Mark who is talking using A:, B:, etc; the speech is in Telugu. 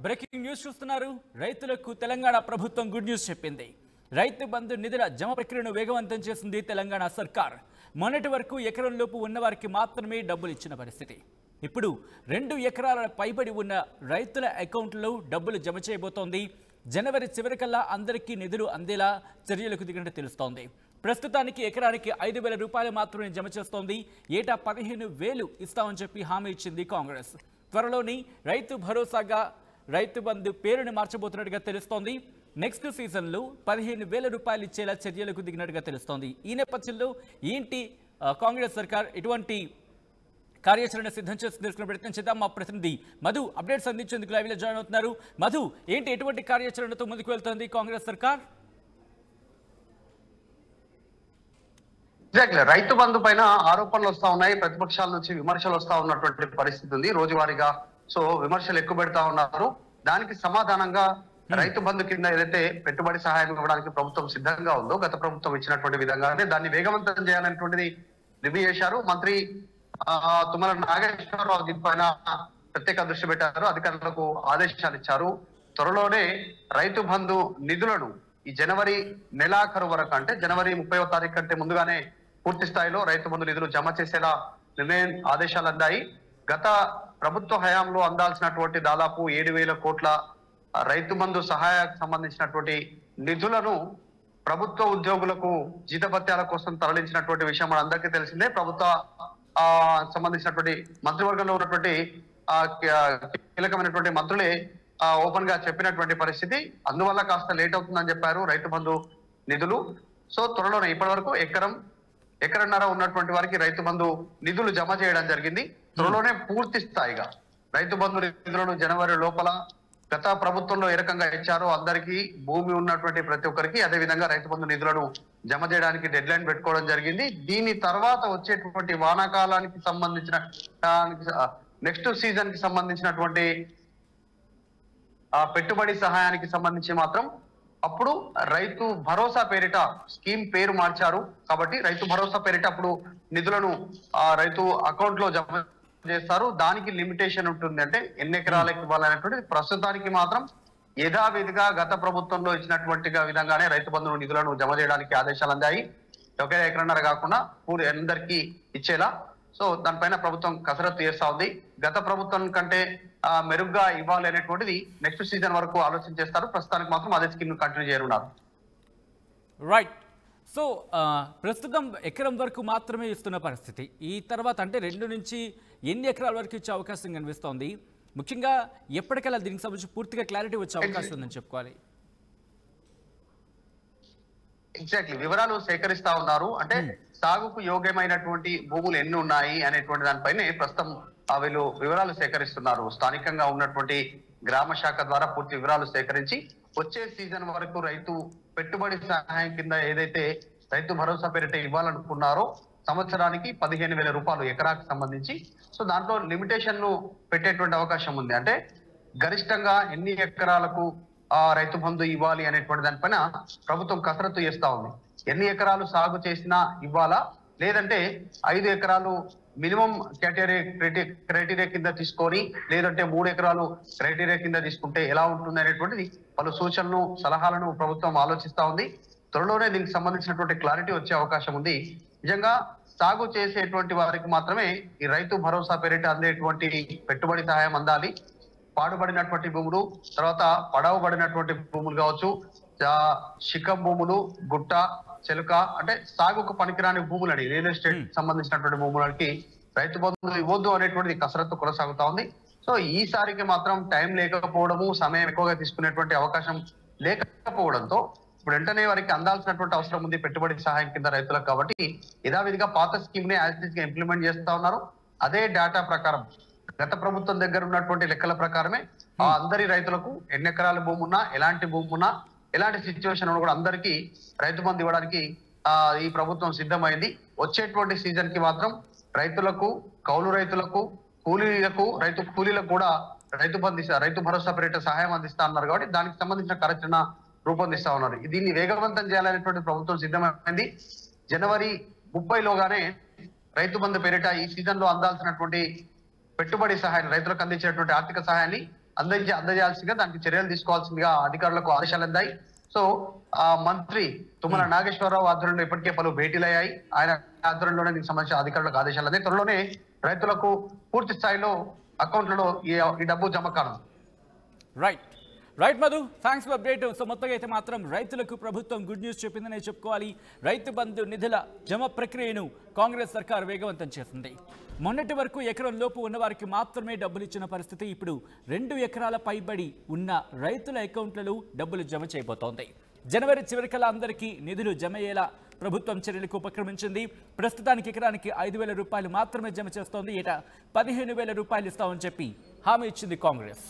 A: బ్రేకింగ్ న్యూస్ చూస్తున్నారు. రైతులకు తెలంగాణ ప్రభుత్వం గుడ్ న్యూస్ చెప్పింది. రైతు బంధు నిధుల జమ ప్రక్రియను వేగవంతం చేసింది తెలంగాణ సర్కార్. మొన్నటి వరకు ఎకరంలోపు ఉన్నవారికి మాత్రమే డబ్బులు ఇచ్చిన పరిస్థితి. ఇప్పుడు 2 ఎకరాల పైబడి ఉన్న రైతుల అకౌంట్లో డబ్బులు జమ చేయబోతోంది. జనవరి చివరికల్లా అందరికీ నిధులు అందేలా చర్యలకు దిగినట్టు తెలుస్తోంది. ప్రస్తుతానికి ఎకరానికి 5,000 రూపాయలు మాత్రమే జమ చేస్తోంది. ఏటా 15,000 ఇస్తామని చెప్పి హామీ ఇచ్చింది కాంగ్రెస్. త్వరలోని రైతు భరోసాగా రైతు బంధు పేరును మార్చబోతున్నట్టుగా తెలుస్తోంది. నెక్స్ట్ సీజన్లో 15,000 రూపాయలు ఇచ్చేలా చర్యలకు దిగినట్టుగా తెలుస్తోంది. ఈ నేపథ్యంలో ఏంటి కాంగ్రెస్ సర్కార్ ఎటువంటి కార్యాచరణ సిద్ధం చేసి తెలుసుకునే ప్రయత్నం చేద్దాం. మా ప్రతినిధి మధు అప్డేట్స్ అందించేందుకు లైవ్లో జాయిన్ అవుతున్నారు. మధు, ఏంటి ఎటువంటి కార్యాచరణతో ముందుకు వెళ్తోంది కాంగ్రెస్ సర్కార్?
B: రైతు బంధు పైన ఆరోపణలు వస్తా ఉన్నాయి, ప్రతిపక్షాల నుంచి విమర్శలు వస్తా ఉన్నటువంటి పరిస్థితి ఉంది. రోజువారీగా విమర్శలు ఎక్కువ పెడతా ఉన్నారు. దానికి సమాధానంగా రైతు బంధు కింద ఏదైతే పెట్టుబడి సహాయం ఇవ్వడానికి ప్రభుత్వం సిద్ధంగా ఉందో, గత ప్రభుత్వం ఇచ్చినటువంటి విధంగానే దాన్ని వేగవంతం చేయాలనేటువంటిది రివ్యూ చేశారు. మంత్రి తుమ్మల నాగేశ్వరరావు దీనిపైన ప్రత్యేక దృష్టి పెట్టారు. అధికారులకు ఆదేశాలు ఇచ్చారు. త్వరలోనే రైతు బంధు నిధులను ఈ జనవరి నెలాఖరు వరకు, అంటే జనవరి 30వ తారీఖు కంటే ముందుగానే పూర్తి స్థాయిలో రైతు బంధు నిధులు జమ చేసేలా ఆదేశాలు అందాయి. గత ప్రభుత్వ హయాంలో అందాల్సినటువంటి దాదాపు 7,000 కోట్ల రైతు బంధు సహాయానికి సంబంధించినటువంటి నిధులను ప్రభుత్వ ఉద్యోగులకు జీతభత్యాల కోసం తరలించినటువంటి విషయం మన అందరికీ తెలిసిందే. ప్రభుత్వ సంబంధించినటువంటి మంత్రివర్గంలో ఉన్నటువంటి కీలకమైనటువంటి మంత్రులే ఓపెన్ గా చెప్పినటువంటి పరిస్థితి. అందువల్ల కాస్త లేట్ అవుతుందని చెప్పారు రైతు బంధు నిధులు. సో త్వరలోనే ఇప్పటి వరకు ఎకరన్నర ఉన్నటువంటి వారికి రైతు బంధు నిధులు జమ చేయడం జరిగింది. త్వరలోనే పూర్తి స్థాయిగా రైతు బంధు నిధులను జనవరి లోపల గత ప్రభుత్వంలో ఏ రకంగా ఇచ్చారో అందరికీ, భూమి ఉన్నటువంటి ప్రతి ఒక్కరికి అదే విధంగా రైతు బంధు నిధులను జమ చేయడానికి డెడ్ లైన్ పెట్టుకోవడం జరిగింది. దీని తర్వాత వచ్చేటువంటి వానాకాలానికి సంబంధించిన నెక్స్ట్ సీజన్ కి సంబంధించినటువంటి పెట్టుబడి సహాయానికి సంబంధించి మాత్రం అప్పుడు రైతు భరోసా పేరిట స్కీమ్ పేరు మార్చారు. కాబట్టి రైతు భరోసా పేరిట అప్పుడు నిధులను రైతు అకౌంట్ లో జమ చేస్తారు. దానికి లిమిటేషన్ ఉంటుంది, అంటే ఎన్ని ఎకరాలకు ఇవ్వాలనేటువంటి. ప్రస్తుతానికి మాత్రం యథావిధిగా గత ప్రభుత్వంలో ఇచ్చినటువంటి విధంగానే రైతు బంధు నిధులను జమ చేయడానికి ఆదేశాలు అందాయి. ఒకే ఎకరన్నర కాకుండా పూర్తి అందరికీ ఇచ్చేలా. సో దానిపైన ప్రభుత్వం కసరత్తు చేస్తా ఉంది. గత ప్రభుత్వం కంటే మెరుగ్గా ఇవ్వాలి అనేటువంటిది నెక్స్ట్ సీజన్ వరకు ఆలోచన చేస్తారు. ప్రస్తుతానికి మాత్రం అదే స్కీమ్ కంటిన్యూ చేయనున్నారు.
A: రైట్. సో ప్రస్తుతం ఎకరం వరకు మాత్రమే ఇస్తున్న పరిస్థితి. ఈ తర్వాత అంటే 2 నుంచి ఎన్ని ఎకరాల వరకు ఇచ్చే అవకాశం కనిపిస్తోంది? ముఖ్యంగా ఎప్పటికల్లా దీనికి సంబంధించి పూర్తిగా క్లారిటీ వచ్చే అవకాశం ఉందని చెప్పుకోవాలి.
B: ఎగ్జాక్ట్లీ వివరాలు సేకరిస్తా ఉన్నారు. అంటే సాగుకు యోగ్యమైనటువంటి భూములు ఎన్ని ఉన్నాయి అనేటువంటి దానిపైనే ప్రస్తుతం వీళ్ళు వివరాలు సేకరిస్తున్నారు. స్థానికంగా ఉన్నటువంటి గ్రామ శాఖ ద్వారా పూర్తి వివరాలు సేకరించి వచ్చే సీజన్ వరకు రైతు పెట్టుబడి సహాయం కింద ఏదైతే రైతు భరోసా పేరిట ఇవ్వాలనుకున్నారో సంవత్సరానికి 15,000 రూపాయలు ఎకరాకు సంబంధించి. సో దాంట్లో లిమిటేషన్ ను పెట్టేటువంటి అవకాశం ఉంది. అంటే గరిష్టంగా ఎన్ని ఎకరాలకు రైతు బంధు ఇవ్వాలి అనేటువంటి దానిపైన ప్రభుత్వం కసరత్తు చేస్తా ఉంది. ఎన్ని ఎకరాలు సాగు చేసినా ఇవ్వాలా, లేదంటే 5 ఎకరాలు మినిమం క్రైటీరియా కింద తీసుకొని, లేదంటే 3 ఎకరాలు క్రైటీరియా కింద తీసుకుంటే ఎలా ఉంటుంది అనేటువంటిది పలు సూచనలు, సలహాలను ప్రభుత్వం ఆలోచిస్తా ఉంది. త్వరలోనే దీనికి సంబంధించినటువంటి క్లారిటీ వచ్చే అవకాశం ఉంది. నిజంగా సాగు చేసేటువంటి వారికి మాత్రమే ఈ రైతు భరోసా పేరిట అందేటువంటి పెట్టుబడి సహాయం అందాలి. పాడుబడినటువంటి భూములు, తర్వాత పడవబడినటువంటి భూములు కావచ్చు, శిఖం భూములు, గుట్ట, చెలుక, అంటే సాగుకు పనికిరాని భూములని, రియల్ ఎస్టేట్ సంబంధించినటువంటి భూములకి రైతు బంధు ఇవ్వద్దు అనేటువంటిది కసరత్తు కొనసాగుతా ఉంది. సో ఈసారికి మాత్రం టైం లేకపోవడము, సమయం ఎక్కువగా తీసుకునేటువంటి అవకాశం లేకపోవడంతో ఇప్పుడు వెంటనే వారికి అందాల్సినటువంటి అవసరం ఉంది పెట్టుబడి సహాయం కింద రైతులకు. కాబట్టి యథావిధిగా పాత స్కీమ్ ని యాజ్ గా ఇంప్లిమెంట్ చేస్తా ఉన్నారు. అదే డేటా ప్రకారం గత ప్రభుత్వం దగ్గర ఉన్నటువంటి లెక్కల ప్రకారమే అందరి రైతులకు ఎన్ని ఎకరాల భూమి ఉన్నా, ఎలాంటి భూమి ఉన్నా, ఎలాంటి సిచ్యువేషన్ కూడా అందరికీ రైతు బంధు ఇవ్వడానికి ఈ ప్రభుత్వం సిద్ధమైంది. వచ్చేటువంటి సీజన్ కి మాత్రం రైతులకు, కౌలు రైతులకు, రైతు కూలీలకు కూడా రైతు భరోసా పేరిట సహాయం అందిస్తా ఉన్నారు. కాబట్టి దానికి సంబంధించిన కార్యాచరణ రూపొందిస్తా ఉన్నారు. దీన్ని వేగవంతం చేయాలనేటువంటి ప్రభుత్వం సిద్ధమైంది. జనవరి 30లోగానే రైతు బంధు పేరిట ఈ సీజన్ లో అందాల్సినటువంటి పెట్టుబడి సహాయాన్ని, రైతులకు అందించేటువంటి ఆర్థిక సహాయాన్ని అందజేయాల్సిందిగా దానికి చర్యలు తీసుకోవాల్సిందిగా అధికారులకు ఆదేశాలు అందాయి. సో ఆ మంత్రి తుమ్మల నాగేశ్వరరావు ఆధ్వర్యంలో ఇప్పటికే పలు భేటీలు అయ్యాయి. ఆయన ఆధ్వర్యంలోనే దీనికి సంబంధించిన అధికారులకు ఆదేశాలు అందాయి. త్వరలోనే రైతులకు పూర్తి స్థాయిలో అకౌంట్లలో ఈ డబ్బు జమ కానుంది.
A: Right Madhu, thanks for update. So మొత్తంగా అయితే మాత్రం రైతులకు ప్రభుత్వం గుడ్ న్యూస్ చెప్పిందనే చెప్పుకోవాలి. రైతు బంధు నిధుల జమ ప్రక్రియను కాంగ్రెస్ సర్కార్ వేగవంతం చేసింది. మొన్నటి వరకు ఎకరం లోపు ఉన్నవారికి మాత్రమే డబ్బులు ఇచ్చిన పరిస్థితి ఇప్పుడు 2 ఎకరాల పైబడి ఉన్న రైతుల అకౌంట్లలో డబ్బులు జమ చేయబోతోంది. జనవరి చివరికల్లా అందరికీ నిధులు జమ అయ్యేలా ప్రభుత్వం చర్యలకు ఉపక్రమించింది. ప్రస్తుతానికి ఎకరానికి 5,000 రూపాయలు మాత్రమే జమ చేస్తోంది. ఏటా 15,000 రూపాయలు ఇస్తామని చెప్పి హామీ ఇచ్చింది కాంగ్రెస్.